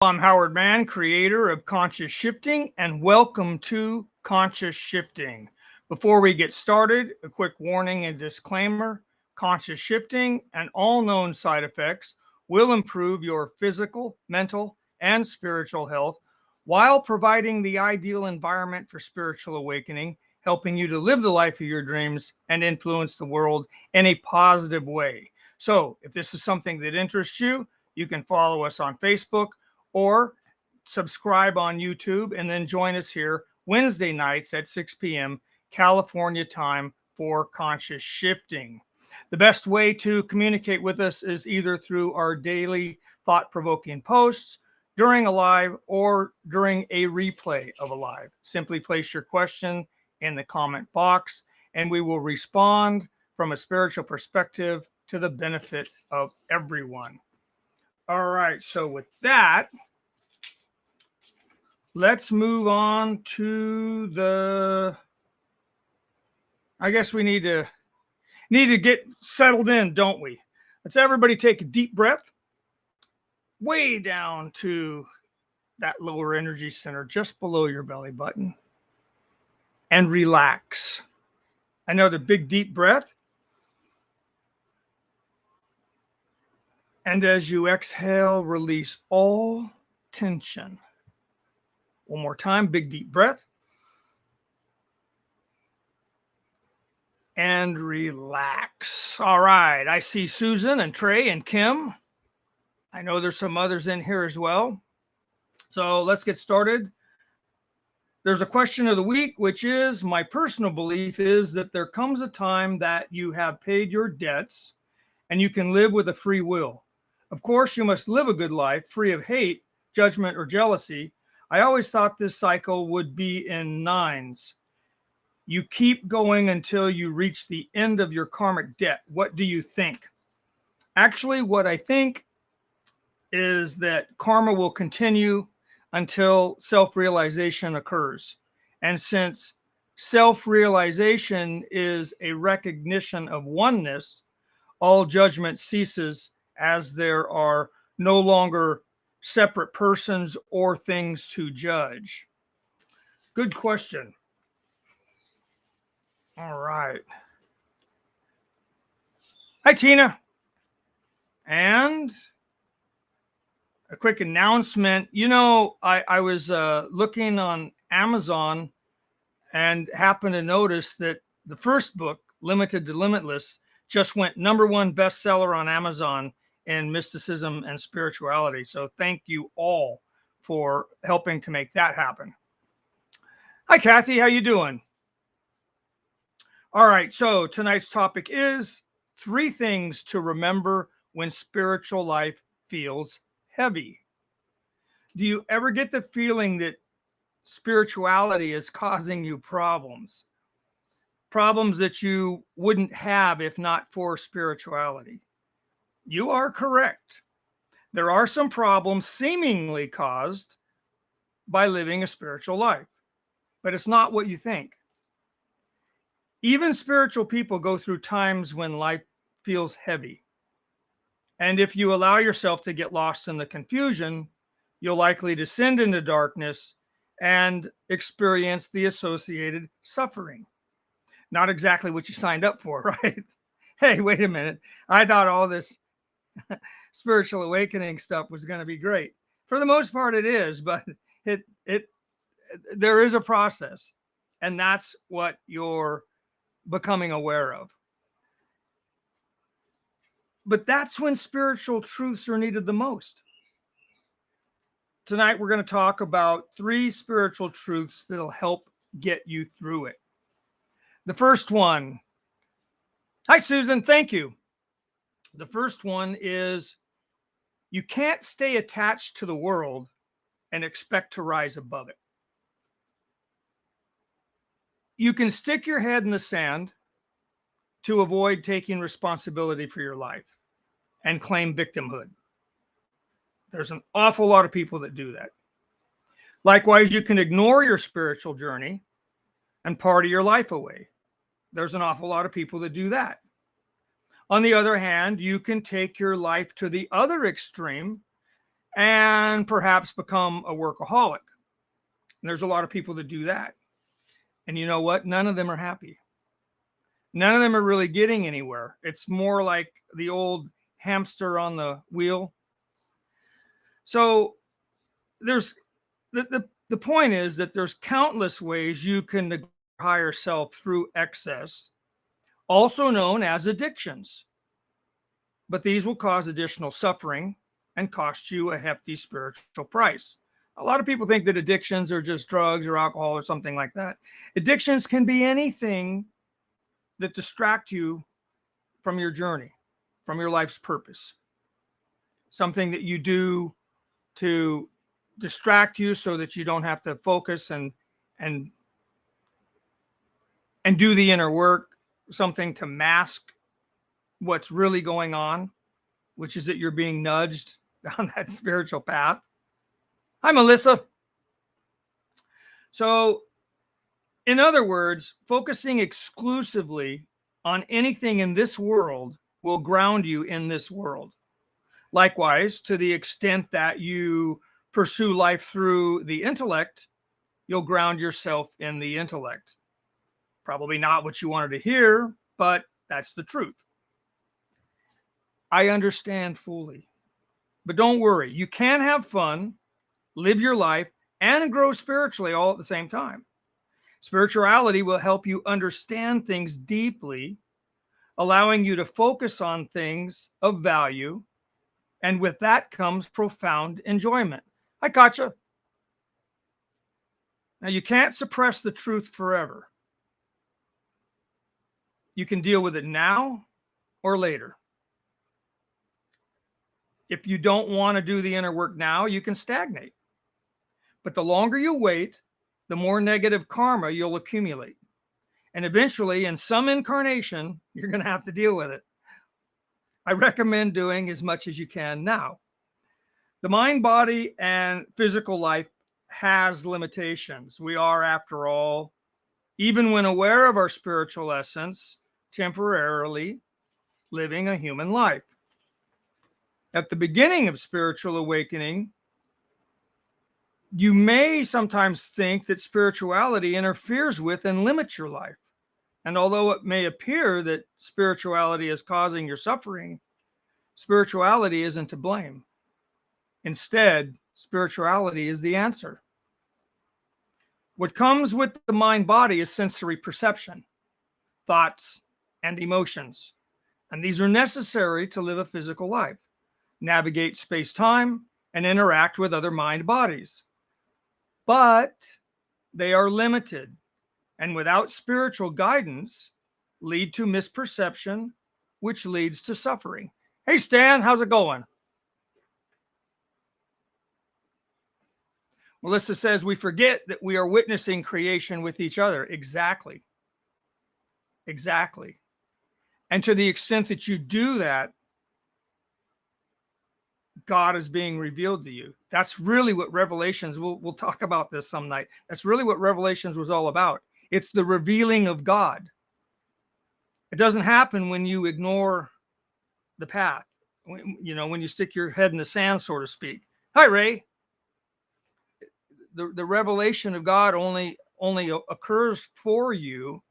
I'm Howard Mann, creator of Conscious Shifting, and welcome to Conscious Shifting. Before we get started, a quick warning and disclaimer. Conscious shifting and all known side effects will improve your physical, mental, and spiritual health while providing the ideal environment for spiritual awakening, helping you to live the life of your dreams and influence the world in a positive way. So, if this is something that interests you, you can follow us on Facebook or subscribe on YouTube and then join us here Wednesday nights at 6 p.m. California time for Conscious Shifting. The best way to communicate with us is either through our daily thought-provoking posts during a live or during a replay of a live. Simply place your question in the comment box and we will respond from a spiritual perspective to the benefit of everyone. All right, so with that, let's move on to I guess we need to get settled in, don't we? Let's everybody take a deep breath way down to that lower energy center just below your belly button and relax. Another big deep breath. And as you exhale, release all tension. One more time, big deep breath. And relax. All right, I see Susan and Trey and Kim. I know there's some others in here as well. So let's get started. There's a question of the week, which is, my personal belief is that there comes a time that you have paid your debts and you can live with a free will. Of course, you must live a good life free of hate, judgment, or jealousy. I always thought this cycle would be in nines. You keep going until you reach the end of your karmic debt. What do you think? Actually, what I think is that karma will continue until self-realization occurs. And since self-realization is a recognition of oneness, all judgment ceases as there are no longer separate persons or things to judge. Good question. All right. Hi, Tina. And a quick announcement. You know, I was looking on Amazon and happened to notice that the first book, Limited to Limitless, just went #1 bestseller on Amazon in mysticism and spirituality. So thank you all for helping to make that happen. Hi, Kathy. How you doing? All right. So tonight's topic is 3 things to remember when spiritual life feels heavy. Do you ever get the feeling that spirituality is causing you problems? Problems that you wouldn't have if not for spirituality? You are correct. There are some problems seemingly caused by living a spiritual life, but it's not what you think. Even spiritual people go through times when life feels heavy. And if you allow yourself to get lost in the confusion, you'll likely descend into darkness and experience the associated suffering. Not exactly what you signed up for, right? Hey, wait a minute. I thought all this spiritual awakening stuff was going to be great. For the most part, it is, but there is a process, and that's what you're becoming aware of. But that's when spiritual truths are needed the most. Tonight, we're going to talk about 3 spiritual truths that'll help get you through it. The first one, hi, Susan, thank you. The first one is, you can't stay attached to the world and expect to rise above it. You can stick your head in the sand to avoid taking responsibility for your life and claim victimhood. There's an awful lot of people that do that. Likewise, you can ignore your spiritual journey and party your life away. There's an awful lot of people that do that. On the other hand, you can take your life to the other extreme and perhaps become a workaholic. And there's a lot of people that do that. And you know what? None of them are happy. None of them are really getting anywhere. It's more like the old hamster on the wheel. So there's the point is that there's countless ways you can neglect your higher self through excess, also known as addictions. But these will cause additional suffering and cost you a hefty spiritual price. A lot of people think that addictions are just drugs or alcohol or something like that. Addictions can be anything that distract you from your journey, from your life's purpose. Something that you do to distract you so that you don't have to focus and do the inner work, something to mask what's really going on, which is that you're being nudged down that spiritual path. Hi, Melissa. So, in other words, focusing exclusively on anything in this world will ground you in this world. Likewise, to the extent that you pursue life through the intellect, you'll ground yourself in the intellect. Probably not what you wanted to hear, but that's the truth. I understand fully. But don't worry, you can have fun, live your life, and grow spiritually all at the same time. Spirituality will help you understand things deeply, allowing you to focus on things of value. And with that comes profound enjoyment. Hi, Katja. Now, you can't suppress the truth forever. You can deal with it now or later. If you don't want to do the inner work now, you can stagnate. But the longer you wait, the more negative karma you'll accumulate. And eventually, in some incarnation, you're going to have to deal with it. I recommend doing as much as you can now. The mind, body, and physical life has limitations. We are, after all, even when aware of our spiritual essence, temporarily living a human life. At the beginning of spiritual awakening, you may sometimes think that spirituality interferes with and limits your life. And although it may appear that spirituality is causing your suffering, spirituality isn't to blame. Instead, spirituality is the answer. What comes with the mind body is sensory perception, thoughts, and emotions. And these are necessary to live a physical life, navigate space-time, and interact with other mind bodies. But they are limited, and without spiritual guidance, lead to misperception, which leads to suffering. Hey, Stan, how's it going? Melissa says, we forget that we are witnessing creation with each other. Exactly. Exactly. And to the extent that you do that, God is being revealed to you. That's really what Revelations, we'll talk about this some night. That's really what Revelations was all about. It's the revealing of God. It doesn't happen when you ignore the path, when you stick your head in the sand, so to speak. Hi, Ray. The revelation of God only occurs for you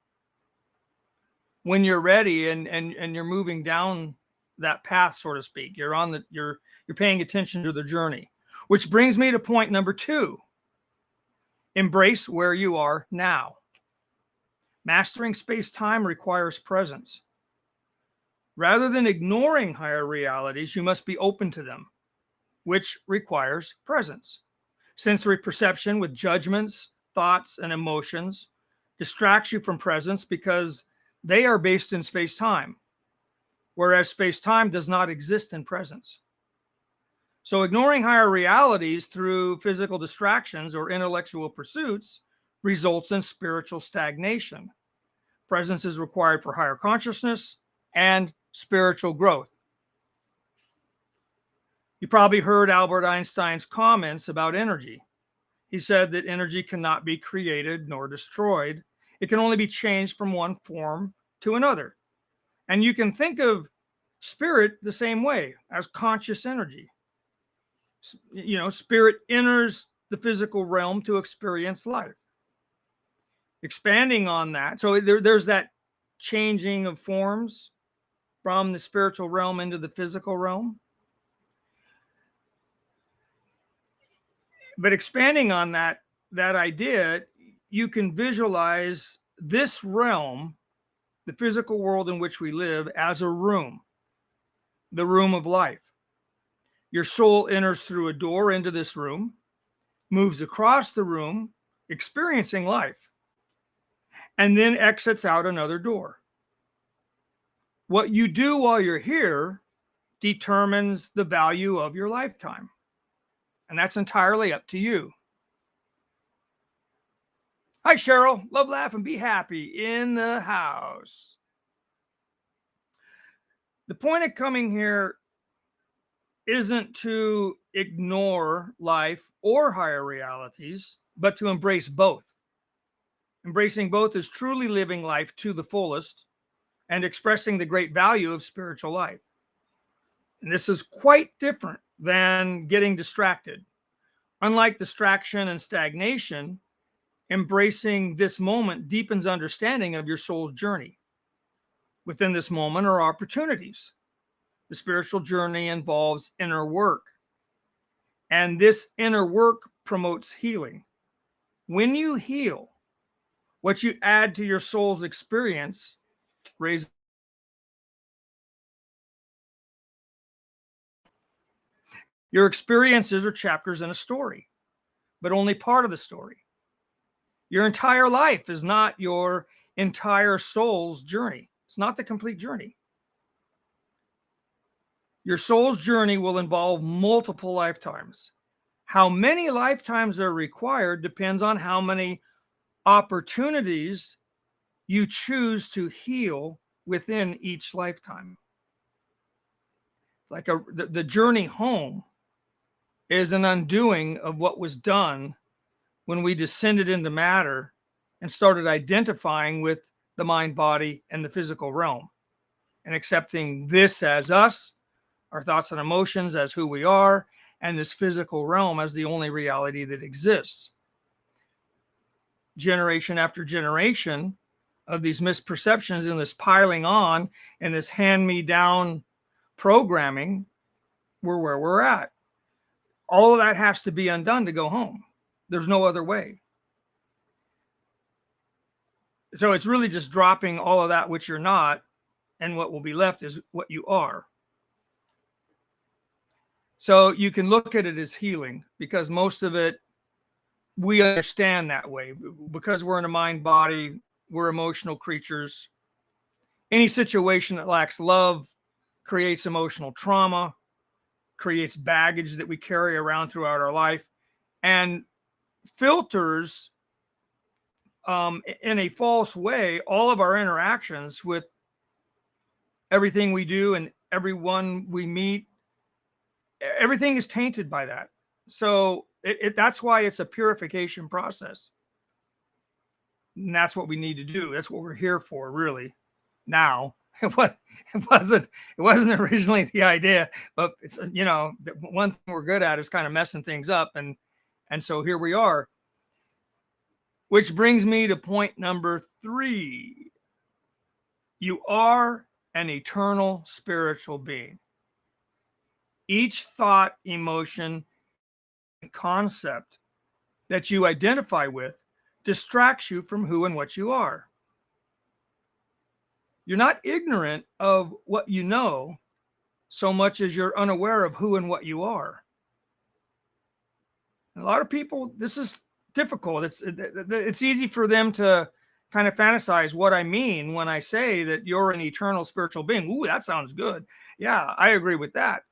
when you're ready and you're moving down that path, so to speak. You're paying attention to the journey, which brings me to point number 2. Embrace where you are now. Mastering space-time requires presence. Rather than ignoring higher realities, you must be open to them, which requires presence. Sensory perception with judgments, thoughts, and emotions distracts you from presence because they are based in space-time, whereas space-time does not exist in presence. So ignoring higher realities through physical distractions or intellectual pursuits results in spiritual stagnation. Presence is required for higher consciousness and spiritual growth. You probably heard Albert Einstein's comments about energy. He said that energy cannot be created nor destroyed. It can only be changed from one form to another. And you can think of spirit the same way, as conscious energy. Spirit enters the physical realm to experience life. Expanding on that, so there's that changing of forms from the spiritual realm into the physical realm. But expanding on that idea, you can visualize this realm, the physical world in which we live, as a room, the room of life. Your soul enters through a door into this room, moves across the room, experiencing life, and then exits out another door. What you do while you're here determines the value of your lifetime. And that's entirely up to you. Hi, Cheryl. Love, laugh, and be happy in the house. The point of coming here isn't to ignore life or higher realities, but to embrace both. Embracing both is truly living life to the fullest and expressing the great value of spiritual life. And this is quite different than getting distracted. Unlike distraction and stagnation, embracing this moment deepens understanding of your soul's journey. Within this moment are opportunities. The spiritual journey involves inner work, and this inner work promotes healing. When you heal, what you add to your soul's experience raises. Your experiences are chapters in a story, but only part of the story. Your entire life is not your entire soul's journey. It's not the complete journey. Your soul's journey will involve multiple lifetimes. How many lifetimes are required depends on how many opportunities you choose to heal within each lifetime. It's like the journey home is an undoing of what was done when we descended into matter and started identifying with the mind, body, and the physical realm, and accepting this as us, our thoughts and emotions as who we are, and this physical realm as the only reality that exists. Generation after generation of these misperceptions and this piling on and this hand-me-down programming, we're where we're at. All of that has to be undone to go home. There's no other way. So it's really just dropping all of that which you're not, and what will be left is what you are. So you can look at it as healing, because most of it we understand that way. Because we're in a mind body, we're emotional creatures. Any situation that lacks love creates emotional trauma, creates baggage that we carry around throughout our life, and filters in a false way all of our interactions with everything we do and everyone we meet. Everything is tainted by that. So that's why it's a purification process. And that's what we need to do. That's what we're here for, really. Now, it wasn't originally the idea, but it's, one thing we're good at is kind of messing things up, and so here we are. Which brings me to point number 3. You are an eternal spiritual being. Each thought, emotion, and concept that you identify with distracts you from who and what you are. You're not ignorant of what you know so much as you're unaware of who and what you are. And a lot of people, this is difficult. It's easy for them to kind of fantasize what I mean when I say that you're an eternal spiritual being. Ooh, that sounds good. Yeah, I agree with that.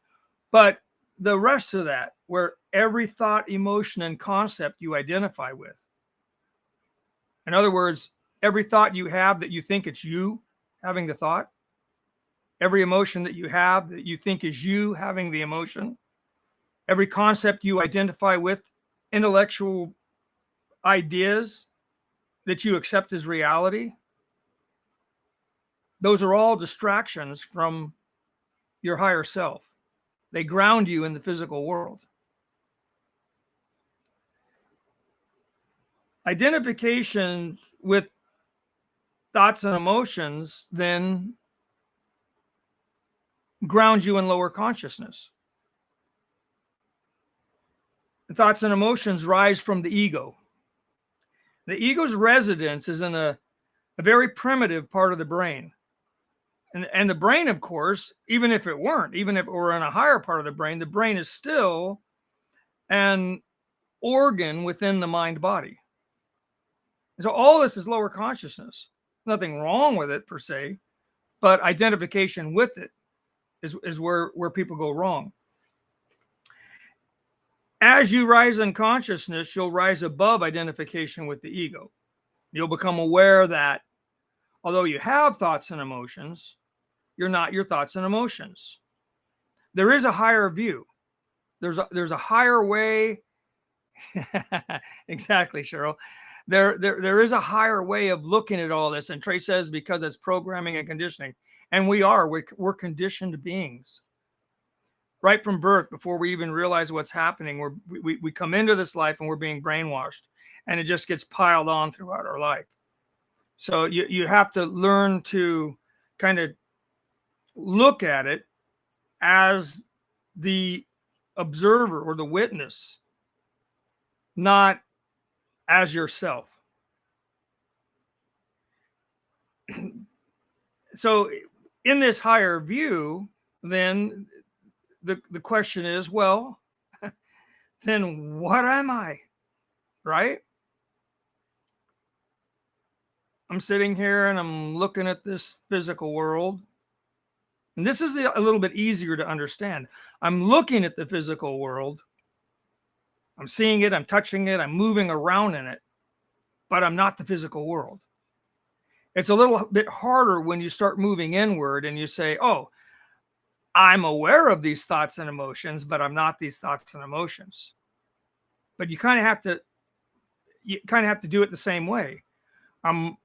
But the rest of that, where every thought, emotion, and concept you identify with. In other words, every thought you have that you think it's you having the thought, every emotion that you have that you think is you having the emotion, every concept you identify with, intellectual ideas that you accept as reality, those are all distractions from your higher self. They ground you in the physical world. identification with thoughts and emotions then grounds you in lower consciousness. The thoughts and emotions rise from the ego. The ego's residence is in a very primitive part of the brain. And the brain, of course, even if it weren't, even if it were in a higher part of the brain is still an organ within the mind body. So all this is lower consciousness. Nothing wrong with it per se, but identification with it is where people go wrong. As you rise in consciousness, you'll rise above identification with the ego. You'll become aware that although you have thoughts and emotions, you're not your thoughts and emotions. There is a higher view. There's a higher way. Exactly, Cheryl. There is a higher way of looking at all this. And Trey says because it's programming and conditioning. And we're conditioned beings. Right from birth, before we even realize what's happening, we come into this life and we're being brainwashed. And it just gets piled on throughout our life. So you have to learn to kind of look at it as the observer or the witness, not as yourself. So in this higher view, then the question is, well, then what am I? Right? I'm sitting here and I'm looking at this physical world. And this is a little bit easier to understand. I'm looking at the physical world. I'm seeing it, I'm touching it, I'm moving around in it, but I'm not the physical world. It's a little bit harder when you start moving inward and you say, oh, I'm aware of these thoughts and emotions, but I'm not these thoughts and emotions. But you kind of have to do it the same way. I'm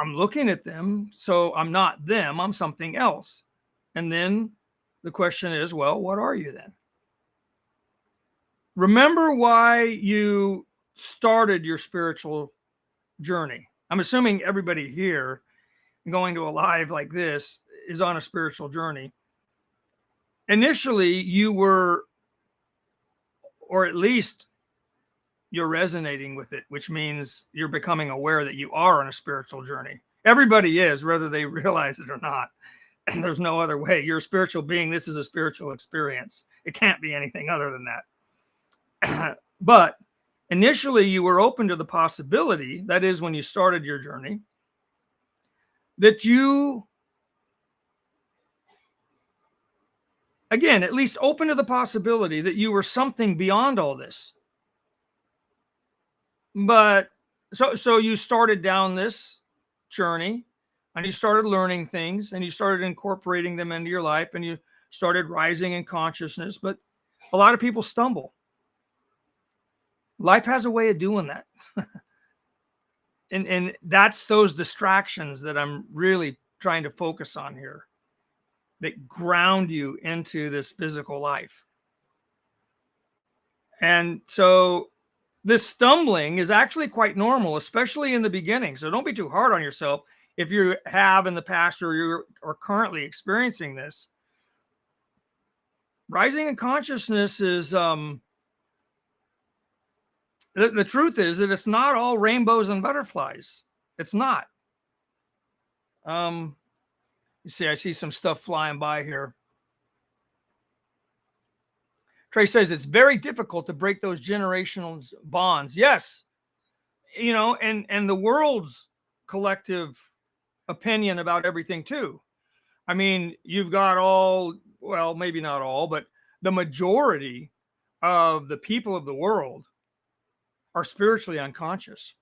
looking at them, so I'm not them, I'm something else. And then the question is, well, what are you then? Remember why you started your spiritual journey. I'm assuming everybody here going to a live like this is on a spiritual journey. Initially, you were, or at least you're resonating with it, which means you're becoming aware that you are on a spiritual journey. Everybody is, whether they realize it or not. And there's no other way. You're a spiritual being. This is a spiritual experience. It can't be anything other than that. But initially, you were open to the possibility, that is when you started your journey, that you, again, at least open to the possibility that you were something beyond all this. But so you started down this journey and you started learning things and you started incorporating them into your life and you started rising in consciousness. But a lot of people stumble. Life has a way of doing that. And that's those distractions that I'm really trying to focus on here that ground you into this physical life. And so this stumbling is actually quite normal, especially in the beginning. So don't be too hard on yourself if you have in the past or you are currently experiencing this. Rising in consciousness is the truth is that it's not all rainbows and butterflies. It's not. You see, I see some stuff flying by here. Trey says it's very difficult to break those generational bonds. Yes. You know, and the world's collective opinion about everything too. I mean, you've got all, well, maybe not all, but the majority of the people of the world are spiritually unconscious.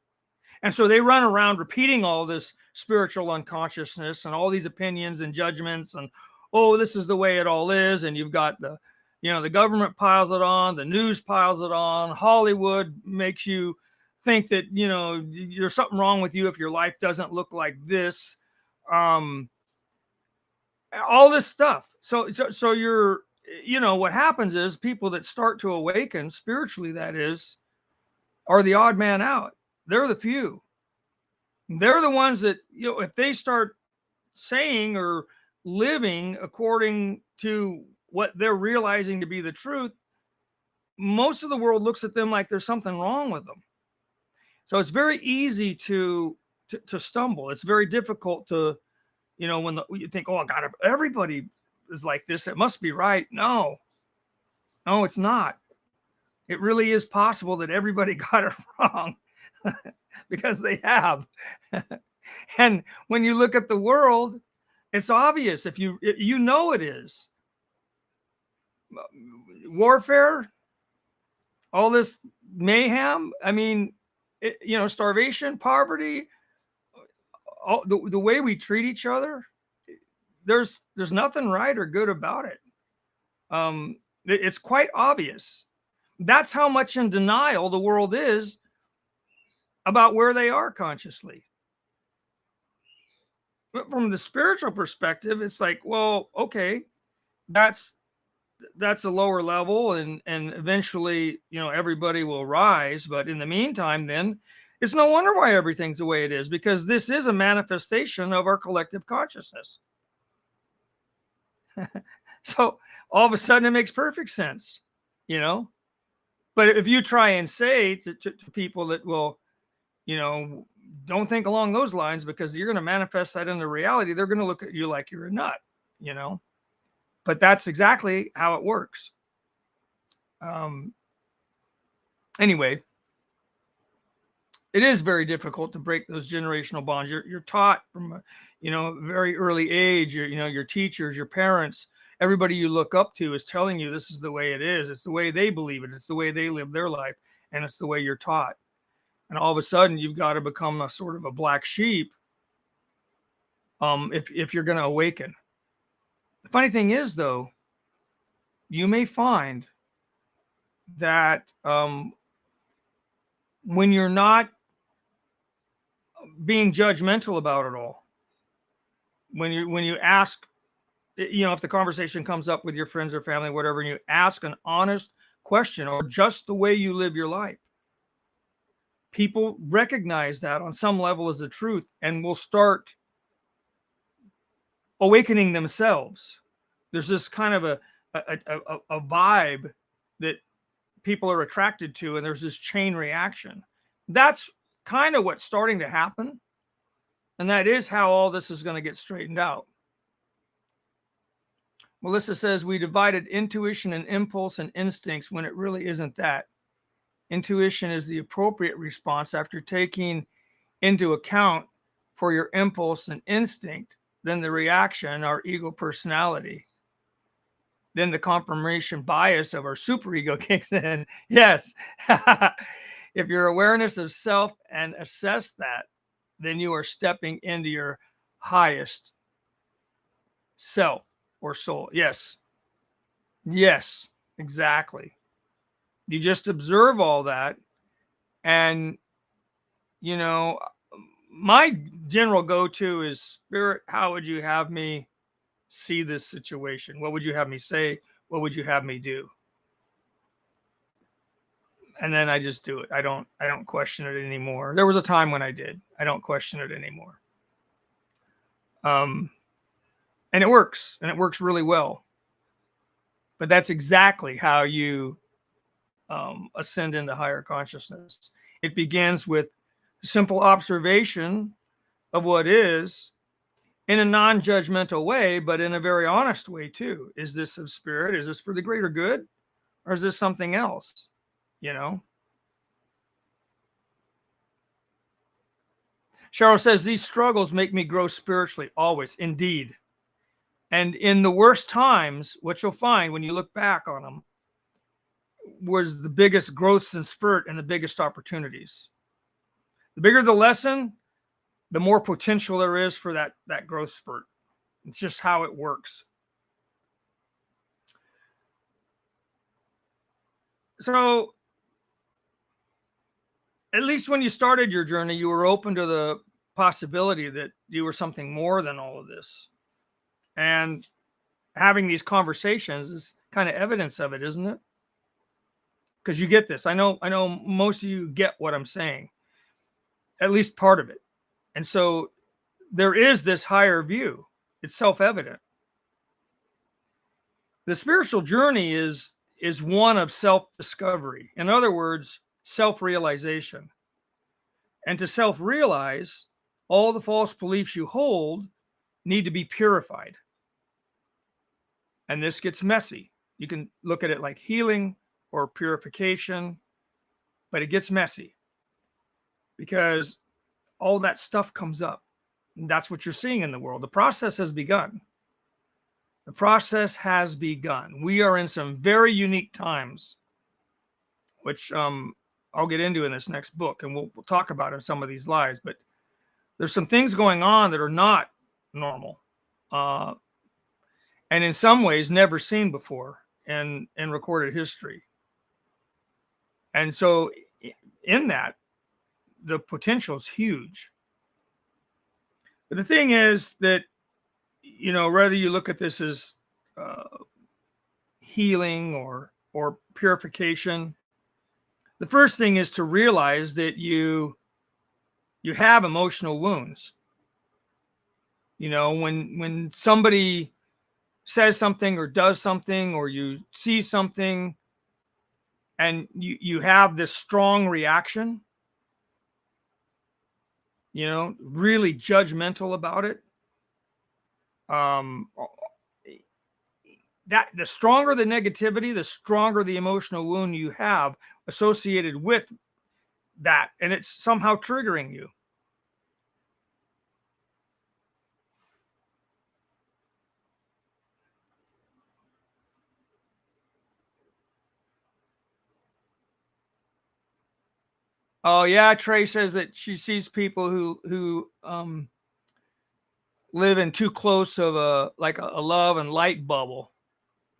And so they run around repeating all this spiritual unconsciousness and all these opinions and judgments and, oh, this is the way it all is. And you've got the government piles it on, the news piles it on, Hollywood makes you think that, there's something wrong with you if your life doesn't look like this. All this stuff. So you're, what happens is people that start to awaken spiritually, that is, are the odd man out. They're the few. They're the ones that, if they start saying or living according to what they're realizing to be the truth, most of the world looks at them like there's something wrong with them. So it's very easy to stumble. It's very difficult to, when you think, oh God, if everybody is like this, it must be right. No, it's not. It really is possible that everybody got it wrong because they have. And when you look at the world, it's obvious. If you it is warfare, all this mayhem. I mean, starvation, poverty, all the way we treat each other. There's nothing right or good about it. It's quite obvious. That's how much in denial the world is about where they are consciously. But from the spiritual perspective, it's like, well, okay, that's a lower level, and eventually, everybody will rise. But in the meantime, then it's no wonder why everything's the way it is, because this is a manifestation of our collective consciousness. So all of a sudden it makes perfect sense, But if you try and say to people that, well, don't think along those lines because you're going to manifest that into reality, they're going to look at you like you're a nut, But that's exactly how it works. Anyway, it is very difficult to break those generational bonds. You're taught from a very early age. Your teachers, your parents, everybody you look up to is telling you this is the way it is. It's the way they believe it. It's the way they live their life, and it's the way you're taught. And all of a sudden, you've got to become a sort of a black sheep. If you're going to awaken. The funny thing is, though, you may find that when you're not being judgmental about it all, when you ask, if the conversation comes up with your friends or family, whatever, and you ask an honest question or just the way you live your life, people recognize that on some level as the truth and will start awakening themselves. There's this kind of a vibe that people are attracted to, and there's this chain reaction. That's kind of what's starting to happen, and that is how all this is going to get straightened out. Melissa says we divided intuition and impulse and instincts when it really isn't that. Intuition is the appropriate response after taking into account for your impulse and instinct, then the reaction, our ego personality. Then the confirmation bias of our superego kicks in. Yes. If your awareness of self and assess that, then you are stepping into your highest self or soul. Yes. Yes, exactly. You just observe all that. And, my general go-to is, Spirit, how would you have me see this situation? What would you have me say? What would you have me do? And then I just do it. I don't question it anymore. There was a time when I did. I don't question it anymore. And it works, and it works really well. But that's exactly how you ascend into higher consciousness. It begins with simple observation of what is, in a non-judgmental way, but in a very honest way too. Is this of spirit? Is this for the greater good? Or is this something else? Cheryl says, these struggles make me grow spiritually, always. Indeed. And in the worst times, what you'll find when you look back on them was the biggest growths in spirit and the biggest opportunities. The bigger the lesson, the more potential there is for that growth spurt. It's just how it works. So at least when you started your journey, you were open to the possibility that you were something more than all of this. And having these conversations is kind of evidence of it, isn't it? Because you get this. I know most of you get what I'm saying. at least part of it. And so there is this higher view. It's self-evident. The spiritual journey is one of self-discovery. In other words, self-realization. And to self-realize, all the false beliefs you hold need to be purified. And this gets messy. You can look at it like healing or purification, but it gets messy because all that stuff comes up. And that's what you're seeing in the world. The process has begun. The process has begun. We are in some very unique times, which I'll get into in this next book, and we'll talk about in some of these lives. But there's some things going on that are not normal, and in some ways never seen before in recorded history. And so in that, the potential is huge. But the thing is that, you know, whether you look at this as healing or purification, the first thing is to realize that you have emotional wounds. You know, when somebody says something or does something, or you see something and you have this strong reaction, you know, really judgmental about it, that the stronger the negativity, the stronger the emotional wound you have associated with that, and it's somehow triggering you. Oh yeah, Trey says that she sees people who live in too close of a love and light bubble.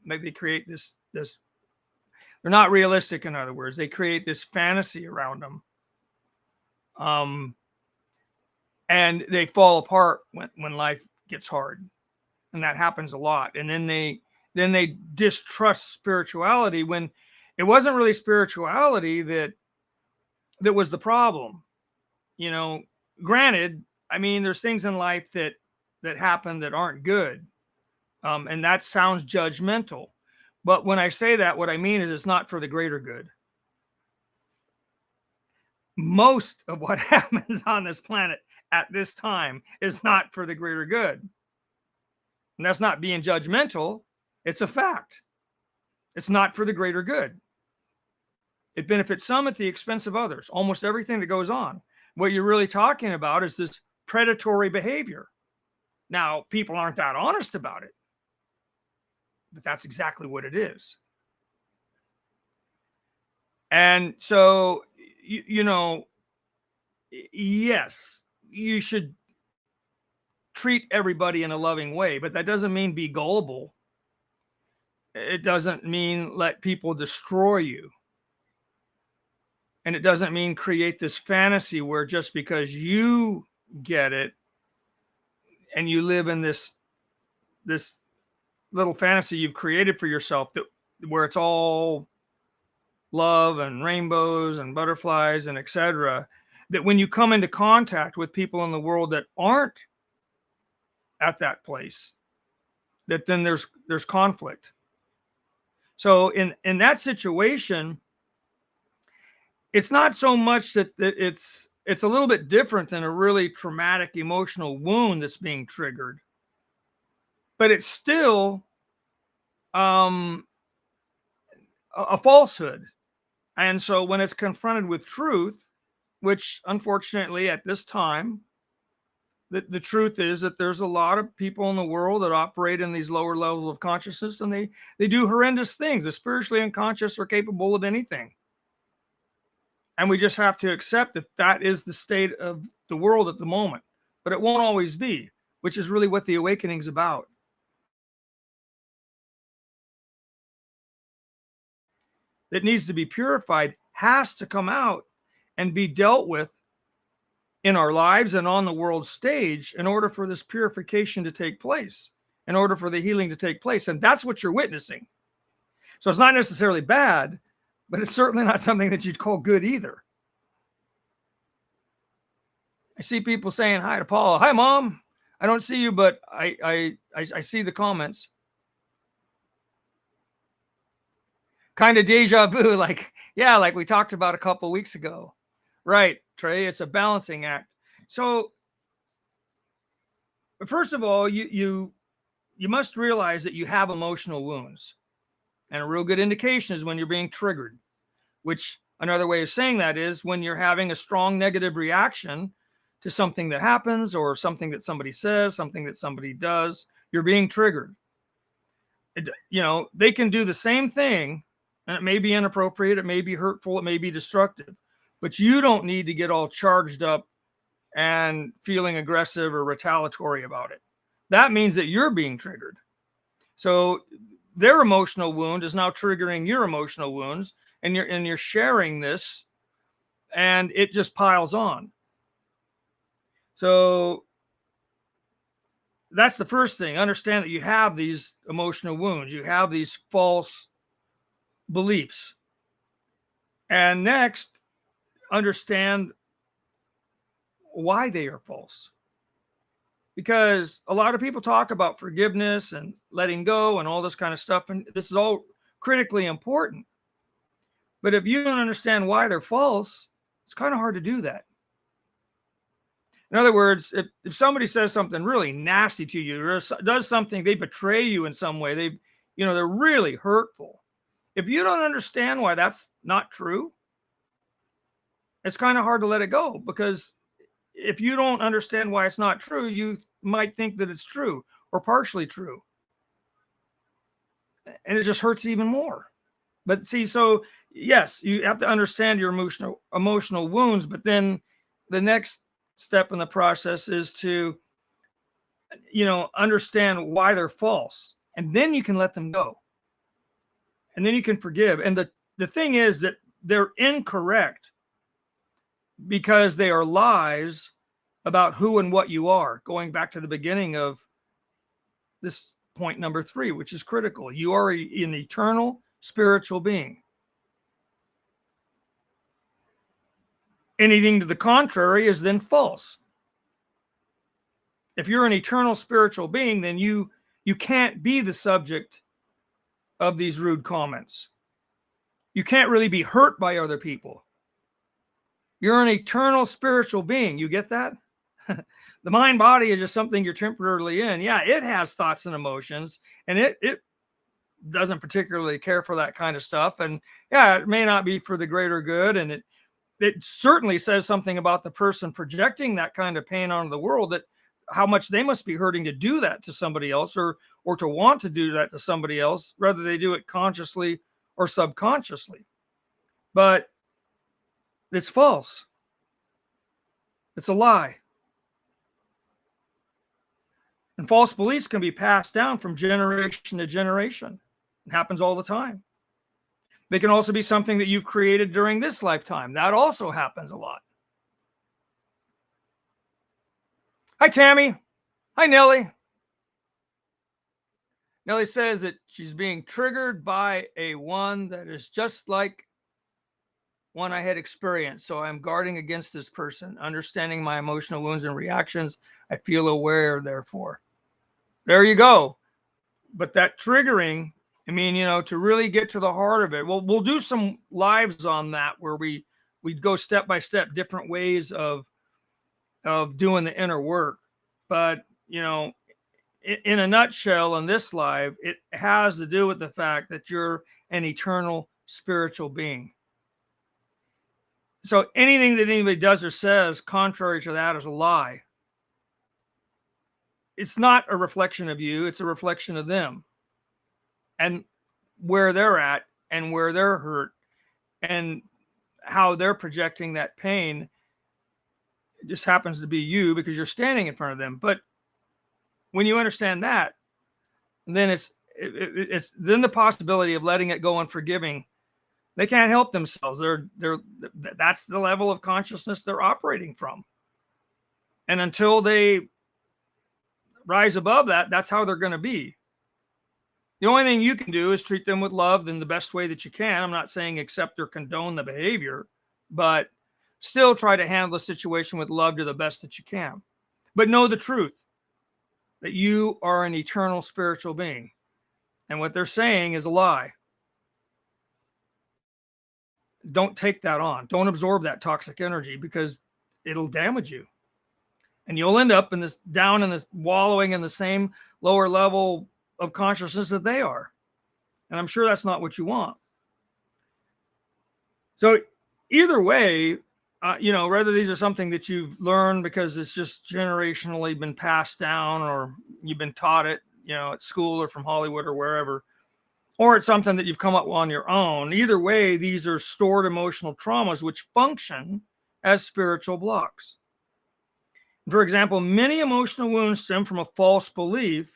Like they create this they're not realistic. In other words, they create this fantasy around them, and they fall apart when life gets hard, and that happens a lot. And then they distrust spirituality when it wasn't really spirituality that was the problem. You know, granted, I mean, there's things in life that happen that aren't good, and that sounds judgmental. But when I say that, what I mean is it's not for the greater good. Most of what happens on this planet at this time is not for the greater good. And that's not being judgmental. It's a fact. It's not for the greater good. It benefits some at the expense of others. Almost everything that goes on. What you're really talking about is this predatory behavior. Now, people aren't that honest about it, but that's exactly what it is. And so, you know, yes, you should treat everybody in a loving way, but that doesn't mean be gullible. It doesn't mean let people destroy you. And it doesn't mean create this fantasy where just because you get it and you live in this little fantasy you've created for yourself, that where it's all love and rainbows and butterflies and etc., that when you come into contact with people in the world that aren't at that place, that then there's conflict. So in that situation, it's not so much that it's a little bit different than a really traumatic emotional wound that's being triggered, but it's still a falsehood. And so when it's confronted with truth, which unfortunately at this time, the truth is that there's a lot of people in the world that operate in these lower levels of consciousness, and they do horrendous things. The spiritually unconscious are capable of anything. And we just have to accept that that is the state of the world at the moment. But it won't always be, which is really what the awakening is about. That needs to be purified has to come out and be dealt with in our lives and on the world stage in order for this purification to take place, in order for the healing to take place. And that's what you're witnessing. So it's not necessarily bad, but it's certainly not something that you'd call good either. I see people saying hi to Paula. Hi, Mom. I don't see you, but I see the comments. Kind of deja vu, like, yeah, like we talked about a couple weeks ago. Right, Trey, it's a balancing act. So first of all, you must realize that you have emotional wounds. And a real good indication is when you're being triggered, which another way of saying that is when you're having a strong negative reaction to something that happens or something that somebody says, something that somebody does, you're being triggered. They can do the same thing, and it may be inappropriate, it may be hurtful, it may be destructive, but you don't need to get all charged up and feeling aggressive or retaliatory about it. That means that you're being triggered. So their emotional wound is now triggering your emotional wounds, and you're sharing this, and it just piles on. So that's the first thing. Understand that you have these emotional wounds, you have these false beliefs. And next, understand why they are false. Because a lot of people talk about forgiveness and letting go and all this kind of stuff, and this is all critically important. But if you don't understand why they're false, it's kind of hard to do that. In other words, if somebody says something really nasty to you or does something, they betray you in some way, they're really hurtful. If you don't understand why that's not true, it's kind of hard to let it go, because if you don't understand why it's not true, you might think that it's true or partially true. And it just hurts even more. But see, so yes, you have to understand your emotional wounds, but then the next step in the process is to, understand why they're false. And then you can let them go. And then you can forgive. And the thing is that they're incorrect because they are lies about who and what you are, going back to the beginning of this point number 3, which is critical. You are an eternal spiritual being. Anything to the contrary is then false. If you're an eternal spiritual being, then you can't be the subject of these rude comments. You can't really be hurt by other people. You're an eternal spiritual being. You get that? The mind body is just something you're temporarily in. Yeah, it has thoughts and emotions, and it doesn't particularly care for that kind of stuff. And yeah, it may not be for the greater good. And it certainly says something about the person projecting that kind of pain onto the world, that how much they must be hurting to do that to somebody else, or to want to do that to somebody else, whether they do it consciously or subconsciously. But it's false. It's a lie. And false beliefs can be passed down from generation to generation. It happens all the time. They can also be something that you've created during this lifetime. That also happens a lot. Hi, Tammy. Hi, Nellie. Nellie says that she's being triggered by a one that is just like one I had experienced. So I'm guarding against this person, understanding my emotional wounds and reactions. I feel aware, therefore. There you go. But that triggering, I mean, to really get to the heart of it, we'll do some lives on that where we go step by step, different ways of doing the inner work. But, in a nutshell, in this live, it has to do with the fact that you're an eternal spiritual being. So anything that anybody does or says contrary to that is a lie. It's not a reflection of you, it's a reflection of them and where they're at and where they're hurt and how they're projecting that pain. It just happens to be you because you're standing in front of them. But when you understand that, then it's then the possibility of letting it go and forgiving. They can't help themselves. That's the level of consciousness they're operating from. And until they rise above that, that's how they're going to be. The only thing you can do is treat them with love in the best way that you can. I'm not saying accept or condone the behavior, but Still try to handle the situation with love to the best that you can. But know the truth that you are an eternal spiritual being. And what they're saying is a lie. Don't take that on. Don't absorb that toxic energy, because it'll damage you. And you'll end up in this wallowing in the same lower level of consciousness that they are. And I'm sure that's not what you want. So either way, whether these are something that you've learned because it's just generationally been passed down, or you've been taught it, at school or from Hollywood or wherever, or it's something that you've come up with on your own. Either way, these are stored emotional traumas which function as spiritual blocks. For example, many emotional wounds stem from a false belief,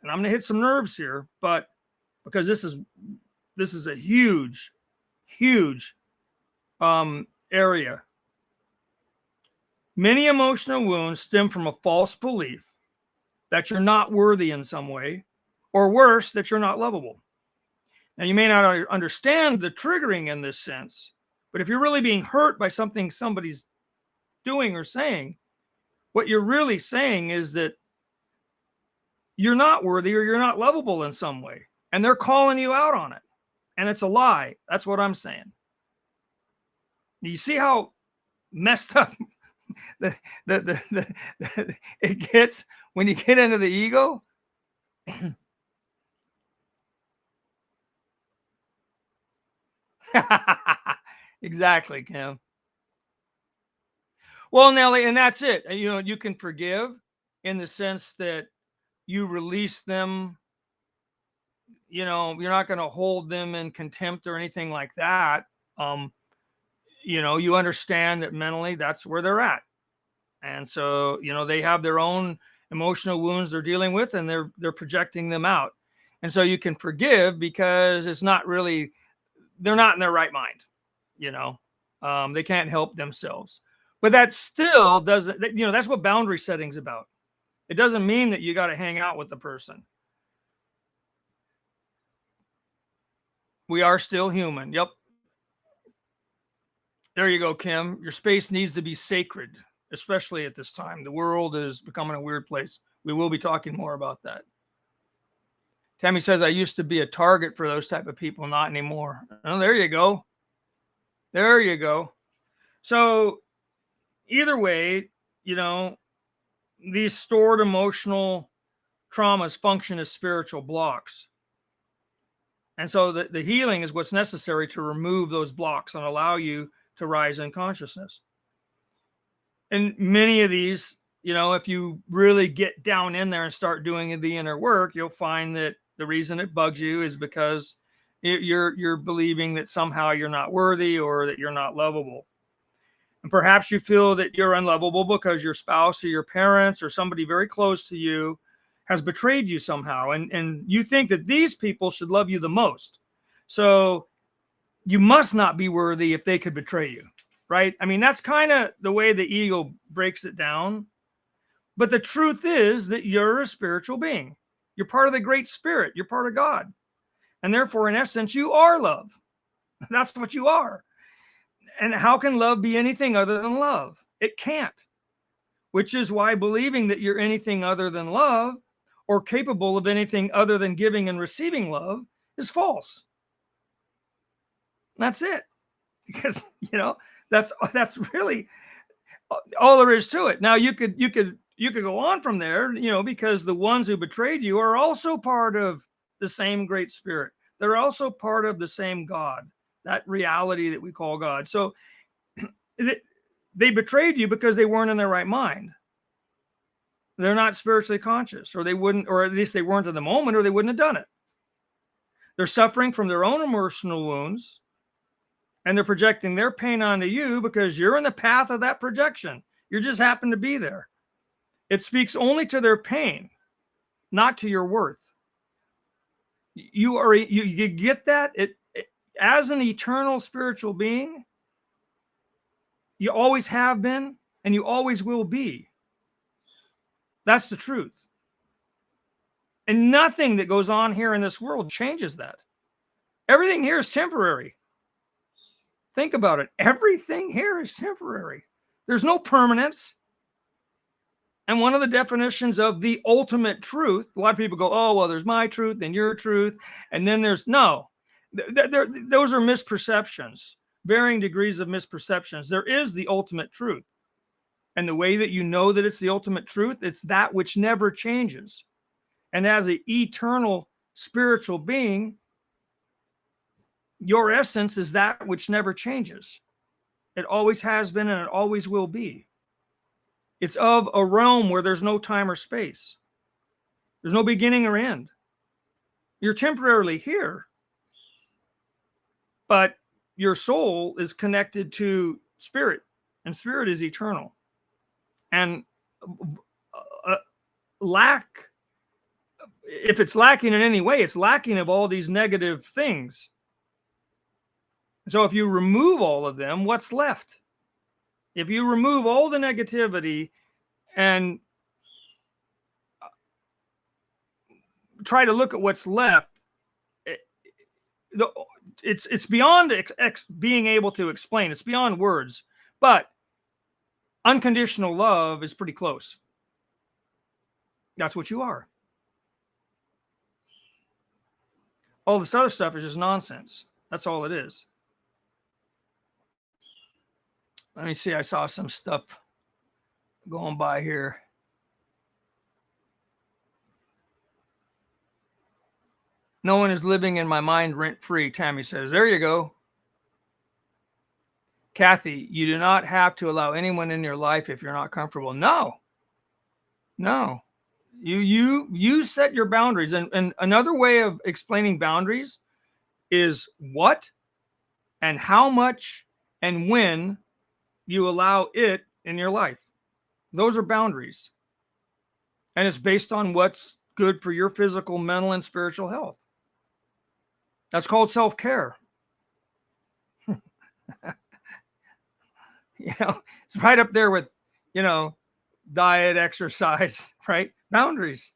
and I'm going to hit some nerves here, but because this is a huge area. Many emotional wounds stem from a false belief that you're not worthy in some way, or worse, that you're not lovable. Now, you may not understand the triggering in this sense, but if you're really being hurt by something somebody's doing or saying, what you're really saying is that you're not worthy or you're not lovable in some way, and they're calling you out on it, and it's a lie. That's what I'm saying. You see how messed up it gets when you get into the ego? Exactly, Kim. Well, Nellie, and that's it. You can forgive in the sense that you release them. You're not going to hold them in contempt or anything like that. You understand that mentally that's where they're at. And so, they have their own emotional wounds they're dealing with, and they're projecting them out. And so you can forgive because it's not really, they're not in their right mind. They can't help themselves. But that still doesn't, that's what boundary setting's about. It doesn't mean that you got to hang out with the person. We are still human. Yep. There you go, Kim. Your space needs to be sacred, especially at this time. The world is becoming a weird place. We will be talking more about that. Tammy says, I used to be a target for those type of people, not anymore. Oh, there you go. There you go. So either way, these stored emotional traumas function as spiritual blocks. And so the healing is what's necessary to remove those blocks and allow you to rise in consciousness. And many of these, if you really get down in there and start doing the inner work, you'll find that the reason it bugs you is because you're believing that somehow you're not worthy or that you're not lovable. And perhaps you feel that you're unlovable because your spouse or your parents or somebody very close to you has betrayed you somehow. And you think that these people should love you the most. So you must not be worthy if they could betray you, right? I mean, that's kind of the way the ego breaks it down. But the truth is that you're a spiritual being. You're part of the great spirit. You're part of God. And therefore, in essence, you are love. That's what you are. And how can love be anything other than love? It can't. Which is why believing that you're anything other than love or capable of anything other than giving and receiving love is false. That's it. Because, that's really all there is to it. Now you could go on from there, because the ones who betrayed you are also part of the same great spirit. They're also part of the same God, that reality that we call God. So they betrayed you because they weren't in their right mind. They're not spiritually conscious, or they wouldn't, or at least they weren't in the moment, or they wouldn't have done it. They're suffering from their own emotional wounds, and they're projecting their pain onto you because you're in the path of that projection. You just happen to be there. It speaks only to their pain, not to your worth. You get that? As an eternal spiritual being, you always have been and you always will be. That's the truth. And nothing that goes on here in this world changes that. Everything here is temporary. Think about it. Everything here is temporary. There's no permanence. And one of the definitions of the ultimate truth, a lot of people go, oh, well, there's my truth, then your truth. And then there's no. Those are misperceptions, varying degrees of misperceptions. There is the ultimate truth. And the way that you know that it's the ultimate truth, it's that which never changes. And as an eternal spiritual being, your essence is that which never changes. It always has been and it always will be. It's of a realm where there's no time or space. There's no beginning or end. You're temporarily here, but your soul is connected to spirit, and spirit is eternal. And if it's lacking in any way, it's lacking of all these negative things. So if you remove all of them, what's left? If you remove all the negativity and try to look at what's left, it's beyond being able to explain. It's beyond words. But unconditional love is pretty close. That's what you are. All this other stuff is just nonsense. That's all it is. Let me see. I saw some stuff going by here. No one is living in my mind rent-free, Tammy says. There you go. Kathy, you do not have to allow anyone in your life if you're not comfortable. No. You set your boundaries. And another way of explaining boundaries is what and how much and when you allow it in your life. Those are boundaries. And it's based on what's good for your physical, mental, and spiritual health. That's called self-care. It's right up there with, diet, exercise, right? Boundaries.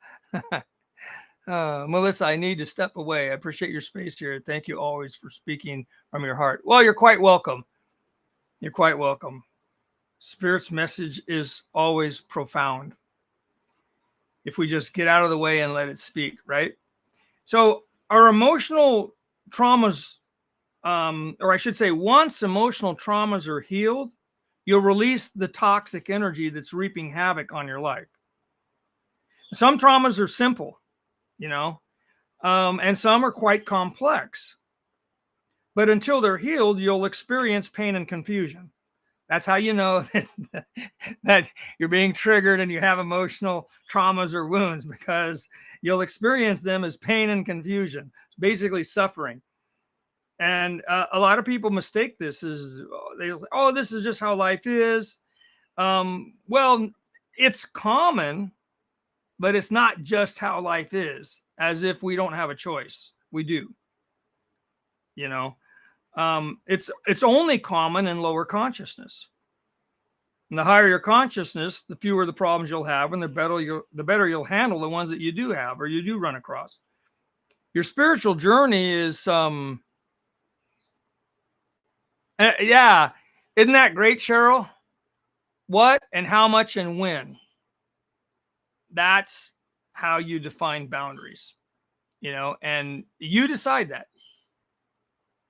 Melissa, I need to step away. I appreciate your space here. Thank you always for speaking from your heart. Well, you're quite welcome. You're quite welcome. Spirit's message is always profound if we just get out of the way and let it speak, right? So our emotional traumas, or I should say, once emotional traumas are healed, you'll release the toxic energy that's reaping havoc on your life. Some traumas are simple, and some are quite complex. But until they're healed, you'll experience pain and confusion. That's how you know that you're being triggered and you have emotional traumas or wounds, because you'll experience them as pain and confusion, basically suffering. And a lot of people mistake this as they say, oh, this is just how life is. Well, it's common, but it's not just how life is, as if we don't have a choice. We do. It's only common in lower consciousness. And the higher your consciousness, the fewer the problems you'll have, and the better you'll handle the ones that you do have or you do run across. Your spiritual journey is yeah, isn't that great, Cheryl? What and how much and when? That's how you define boundaries, and you decide that.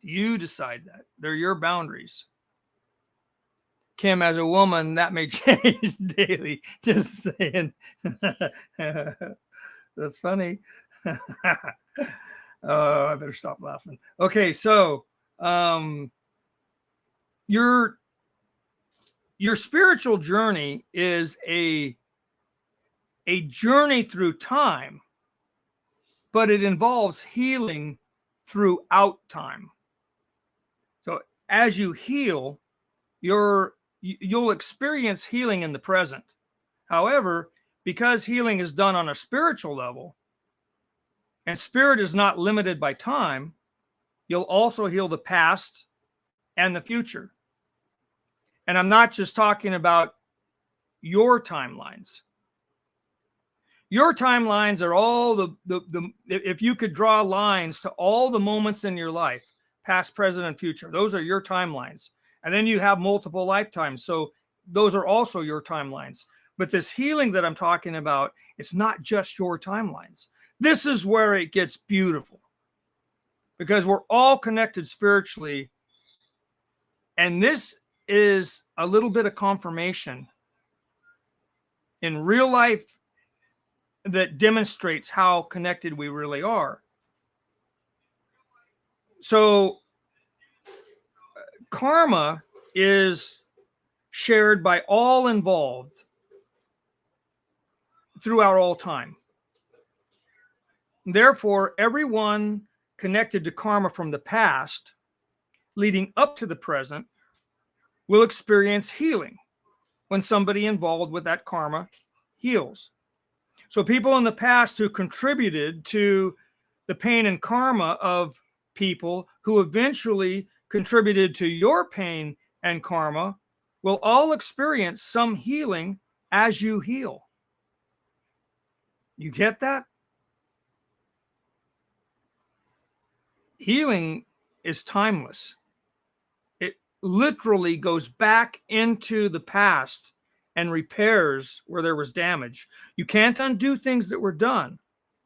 You decide that. They're your boundaries. Kim, as a woman, that may change daily. Just saying. That's funny. Oh, I better stop laughing. Okay, so your spiritual journey is a journey through time, but it involves healing throughout time. So as you heal, you'll experience healing in the present. However, because healing is done on a spiritual level, and spirit is not limited by time, you'll also heal the past and the future. And I'm not just talking about your timelines. Your timelines are all the if you could draw lines to all the moments in your life, past, present, and future. Those are your timelines. And then you have multiple lifetimes. So those are also your timelines. But this healing that I'm talking about, it's not just your timelines. This is where it gets beautiful, because we're all connected spiritually. And this is a little bit of confirmation in real life that demonstrates how connected we really are. So karma is shared by all involved throughout all time. Therefore, everyone connected to karma from the past leading up to the present will experience healing when somebody involved with that karma heals. So people in the past who contributed to the pain and karma of people who eventually contributed to your pain and karma will all experience some healing as you heal. You get that? Healing is timeless. It literally goes back into the past and repairs where there was damage. You can't undo things that were done,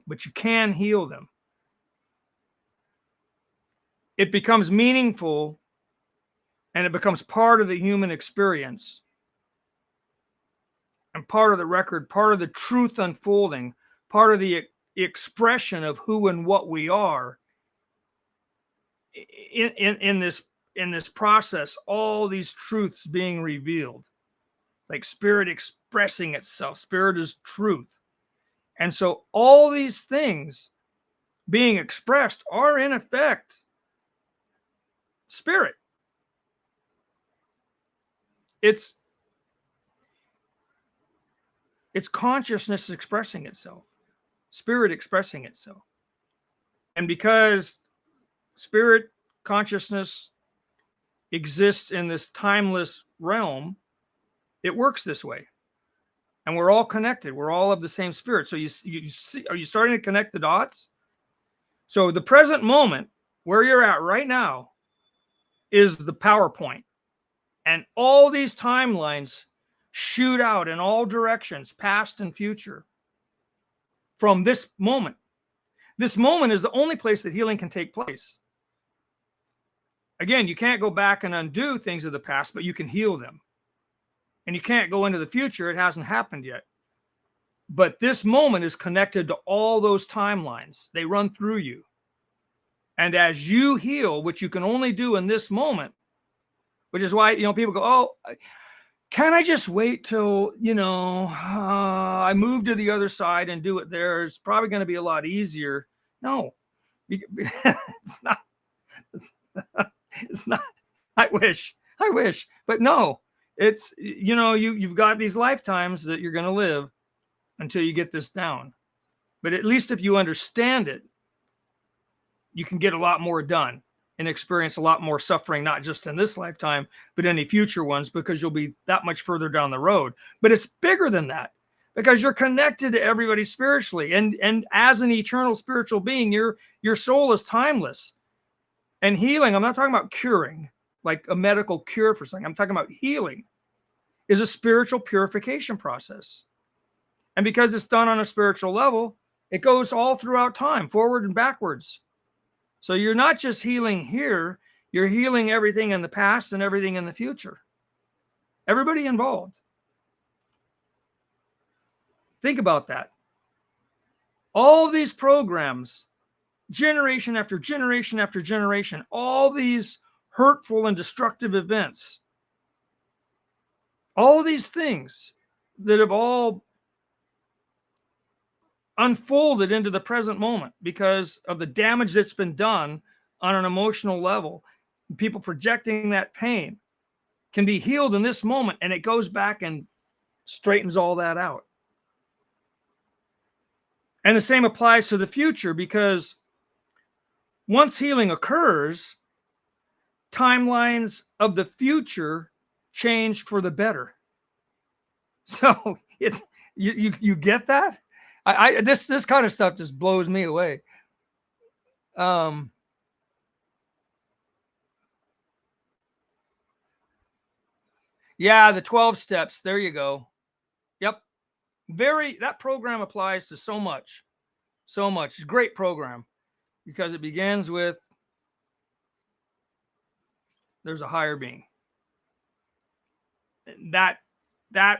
but you can heal them. It becomes meaningful and it becomes part of the human experience and part of the record, part of the truth unfolding, part of the expression of who and what we are in this process, all these truths being revealed, like spirit expressing itself. Spirit is truth. And so all these things being expressed are in effect spirit. It's consciousness expressing itself, spirit expressing itself. And because spirit consciousness exists in this timeless realm, it works this way. And we're all connected. We're all of the same spirit. So you see, are you starting to connect the dots? So the present moment where you're at right now is the PowerPoint. And all these timelines shoot out in all directions, past and future, from this moment. This moment is the only place that healing can take place. Again, you can't go back and undo things of the past, but you can heal them. And you can't go into the future. It hasn't happened yet. But this moment is connected to all those timelines. They run through you. And as you heal, which you can only do in this moment, which is why, people go, oh, can't I just wait till, I move to the other side and do it there? It's probably going to be a lot easier. No, it's not. It's not. I wish, but no, it's, you've got these lifetimes that you're going to live until you get this down. But at least if you understand it, you can get a lot more done and experience a lot more suffering, not just in this lifetime, but any future ones, because you'll be that much further down the road. But it's bigger than that, because you're connected to everybody spiritually. And as an eternal spiritual being, your soul is timeless. And healing, I'm not talking about curing, like a medical cure for something. I'm talking about healing is a spiritual purification process. And because it's done on a spiritual level, it goes all throughout time, forward and backwards. So you're not just healing here, you're healing everything in the past and everything in the future. Everybody involved. Think about that. All these programs, generation after generation after generation, all these hurtful and destructive events, all these things that have all unfolded into the present moment because of the damage that's been done on an emotional level. People projecting that pain can be healed in this moment, and it goes back and straightens all that out. And the same applies to the future, because once healing occurs, timelines of the future change for the better. So it's you get that? This kind of stuff just blows me away. Yeah, the 12 steps. There you go. Yep. That program applies to so much. So much. It's a great program because it begins with there's a higher being. That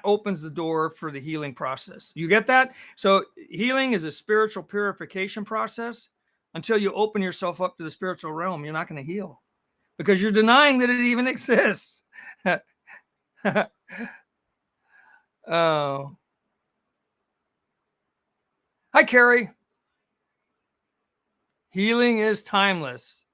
opens the door for the healing process. You get that? So healing is a spiritual purification process. Until you open yourself up to the spiritual realm, you're not going to heal because you're denying that it even exists. Oh. Hi, Carrie. Healing is timeless.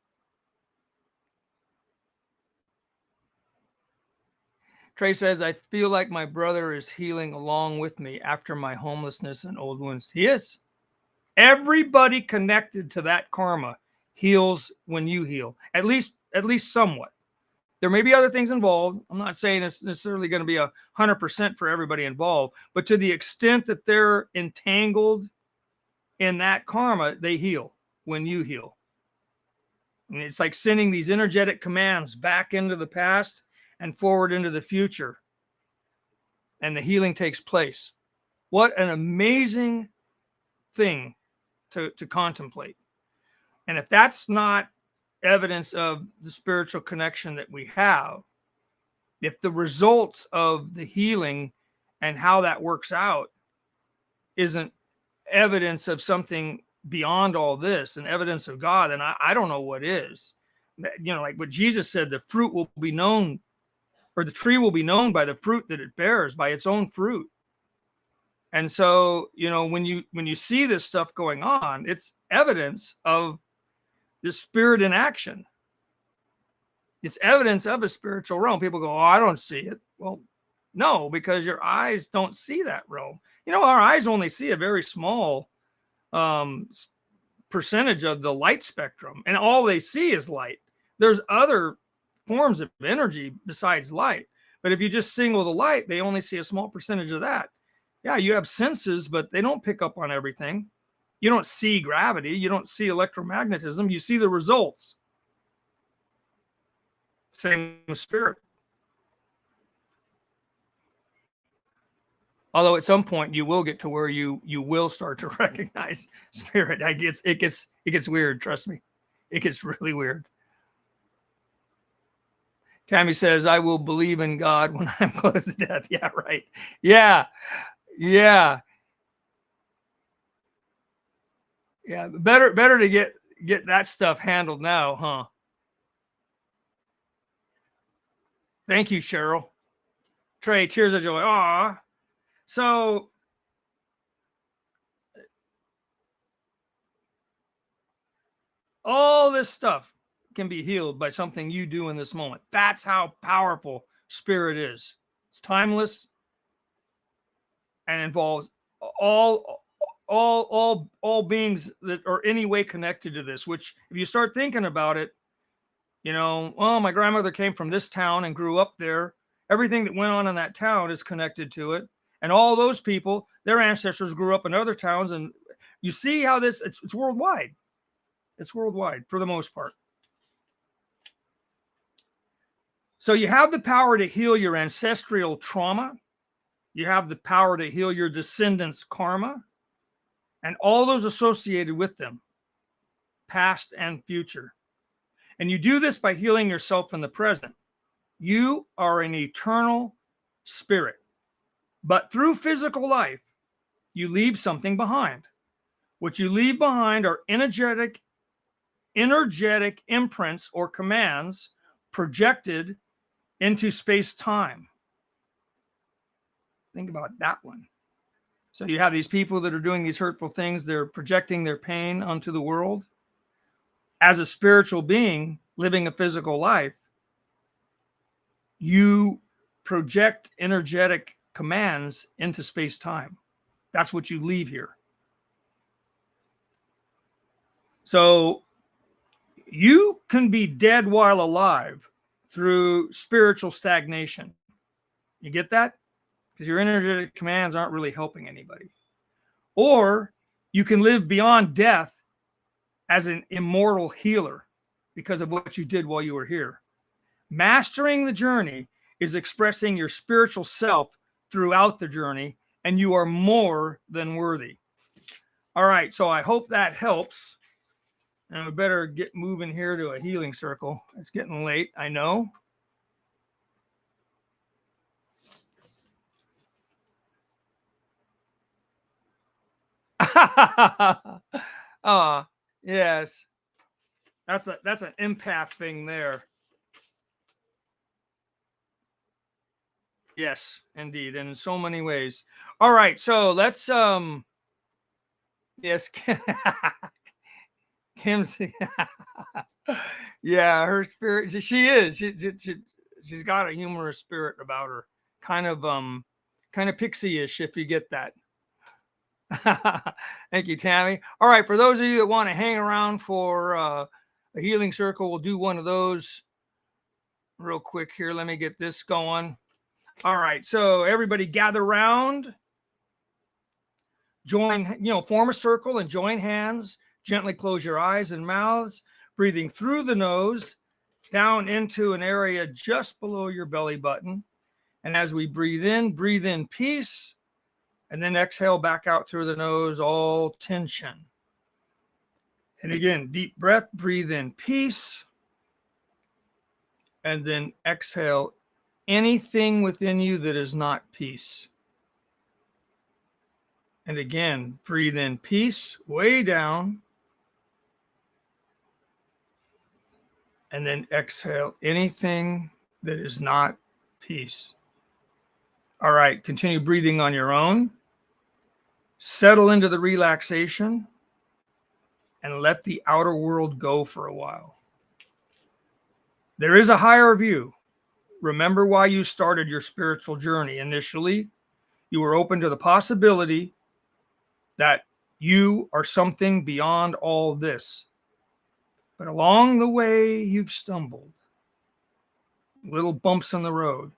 Trey says, I feel like my brother is healing along with me after my homelessness and old wounds. He is. Everybody connected to that karma heals when you heal, at least somewhat. There may be other things involved. I'm not saying it's necessarily going to be 100% for everybody involved, but to the extent that they're entangled in that karma, they heal when you heal. And it's like sending these energetic commands back into the past and forward into the future. And the healing takes place. What an amazing thing to contemplate. And if that's not evidence of the spiritual connection that we have, if the results of the healing and how that works out isn't evidence of something beyond all this and evidence of God, then I don't know what is. You know, like what Jesus said, the fruit will be known, or the tree will be known by the fruit that it bears, by its own fruit. And so, you know, when you see this stuff going on, it's evidence of the spirit in action. It's evidence of a spiritual realm. People go, oh, I don't see it. Well, no, because your eyes don't see that realm. You know, our eyes only see a very small percentage of the light spectrum, and all they see is light. There's other forms of energy besides light. But if you just single the light, they only see a small percentage of that. Yeah, you have senses, but they don't pick up on everything. You don't see gravity. You don't see electromagnetism. You see the results. Same with spirit. Although at some point you will get to where you will start to recognize spirit. It gets weird. Trust me, it gets really weird. Tammy says, "I will believe in God when I'm close to death." Yeah, right. Yeah. Better to get that stuff handled now, huh? Thank you, Cheryl. Trey, tears of joy. Aw. So all this stuff can be healed by something you do in this moment. That's how powerful spirit is. It's timeless and involves all beings that are any way connected to this, which if you start thinking about it, you know, well, my grandmother came from this town and grew up there. Everything that went on in that town is connected to it. And all those people, their ancestors grew up in other towns. And you see how it's worldwide. It's worldwide for the most part. So you have the power to heal your ancestral trauma. You have the power to heal your descendants' karma and all those associated with them, past and future. And you do this by healing yourself in the present. You are an eternal spirit. But through physical life, you leave something behind. What you leave behind are energetic imprints or commands projected into space-time. Think about that one. So you have these people that are doing these hurtful things. They're projecting their pain onto the world. As a spiritual being living a physical life, you project energetic commands into space-time. That's what you leave here. So you can be dead while alive through spiritual stagnation. You get that? Because your energetic commands aren't really helping anybody. Or you can live beyond death as an immortal healer because of what you did while you were here. Mastering the journey is expressing your spiritual self throughout the journey, and you are more than worthy. All right, so I hope that helps. And we better get moving here to a healing circle. It's getting late, I know. Yes. That's an empath thing there. Yes, indeed, and in so many ways. All right, so let's yes, Kim's yeah, her spirit, she is. She's got a humorous spirit about her. Kind of pixie-ish, if you get that. Thank you, Tammy. All right, for those of you that want to hang around for a healing circle, we'll do one of those real quick here. Let me get this going. All right, so everybody gather around, join, form a circle and join hands. Gently close your eyes and mouths, breathing through the nose down into an area just below your belly button. And as we breathe in peace, and then exhale back out through the nose, all tension. And again, deep breath, breathe in peace, and then exhale anything within you that is not peace. And again, breathe in peace, way down, and then exhale anything that is not peace. All right, continue breathing on your own. Settle into the relaxation and let the outer world go for a while. There is a higher view. Remember why you started your spiritual journey. Initially, you were open to the possibility that you are something beyond all this. But along the way, you've stumbled. Little bumps in the road.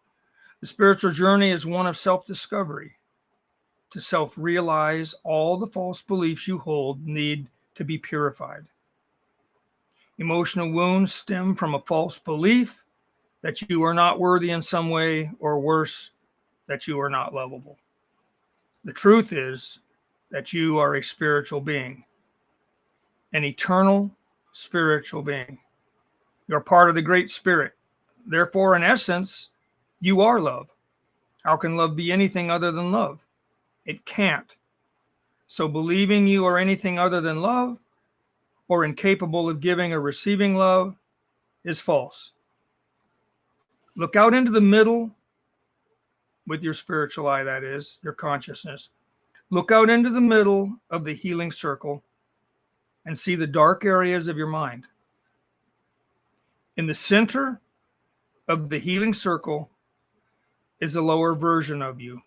The spiritual journey is one of self-discovery. To self-realize all the false beliefs you hold need to be purified. Emotional wounds stem from a false belief that you are not worthy in some way, or worse, that you are not lovable. The truth is that you are a spiritual being, an eternal spiritual being. You're part of the Great Spirit. Therefore, in essence, you are love. How can love be anything other than love? It can't. So believing you are anything other than love, or incapable of giving or receiving love, is false. Look out into the middle with your spiritual eye, that is, your consciousness. Look out into the middle of the healing circle and see the dark areas of your mind. In the center of the healing circle is a lower version of you.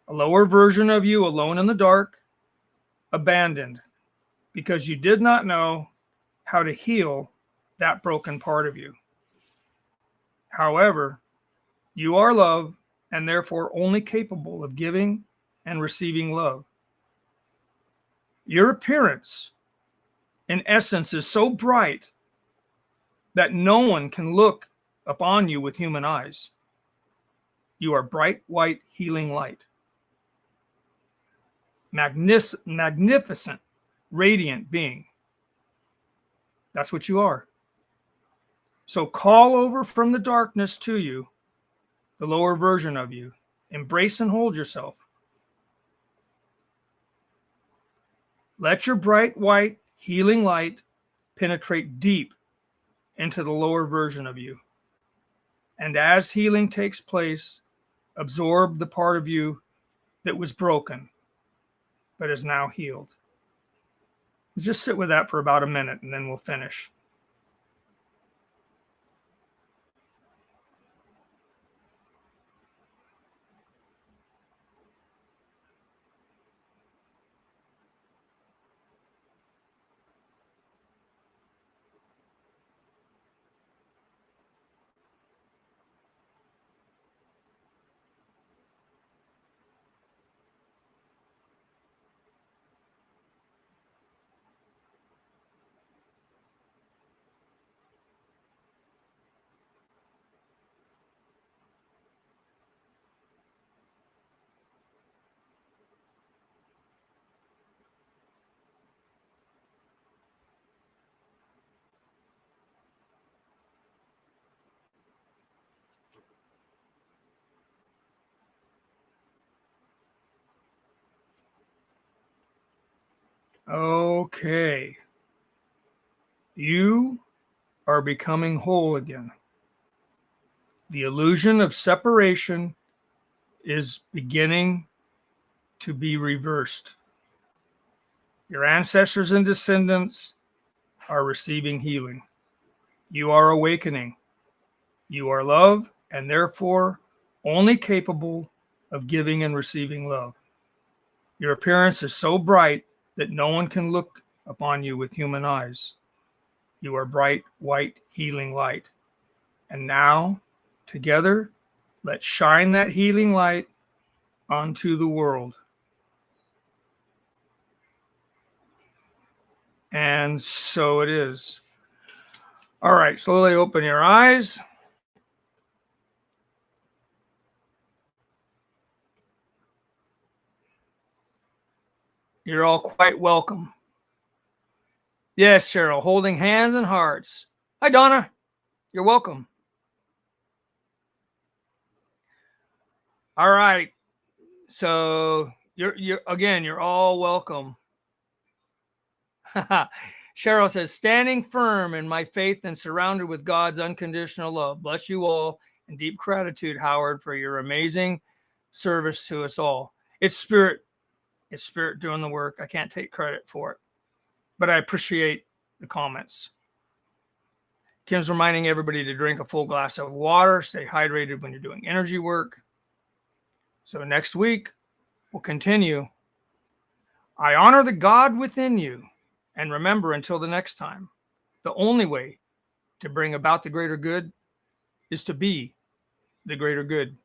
A lower version of you alone in the dark, abandoned, because you did not know how to heal that broken part of you. However, you are love and therefore only capable of giving and receiving love. Your appearance, in essence, is so bright that no one can look upon you with human eyes. You are bright white healing light. Magnificent, radiant being. That's what you are. So call over from the darkness to you, the lower version of you. Embrace and hold yourself. Let your bright white healing light penetrate deep into the lower version of you. And as healing takes place, absorb the part of you that was broken, but is now healed. Just sit with that for about a minute and then we'll finish. Okay. You are becoming whole again. The illusion of separation is beginning to be reversed. Your ancestors and descendants are receiving healing. You are awakening. You are love, and therefore only capable of giving and receiving love. Your appearance is so bright that no one can look upon you with human eyes. You are bright, white, healing light. And now, together, let's shine that healing light onto the world. And so it is. All right, slowly open your eyes. You're all quite welcome. Yes, Cheryl, holding hands and hearts. Hi, Donna. You're welcome. All right. So you're all welcome. Cheryl says, standing firm in my faith and surrounded with God's unconditional love. Bless you all, and deep gratitude, Howard, for your amazing service to us all. It's spirit doing the work. I can't take credit for it, but I appreciate the comments. Kim's reminding everybody to drink a full glass of water, stay hydrated when you're doing energy work. So next week, we'll continue. I honor the God within you. And remember, until the next time, the only way to bring about the greater good is to be the greater good.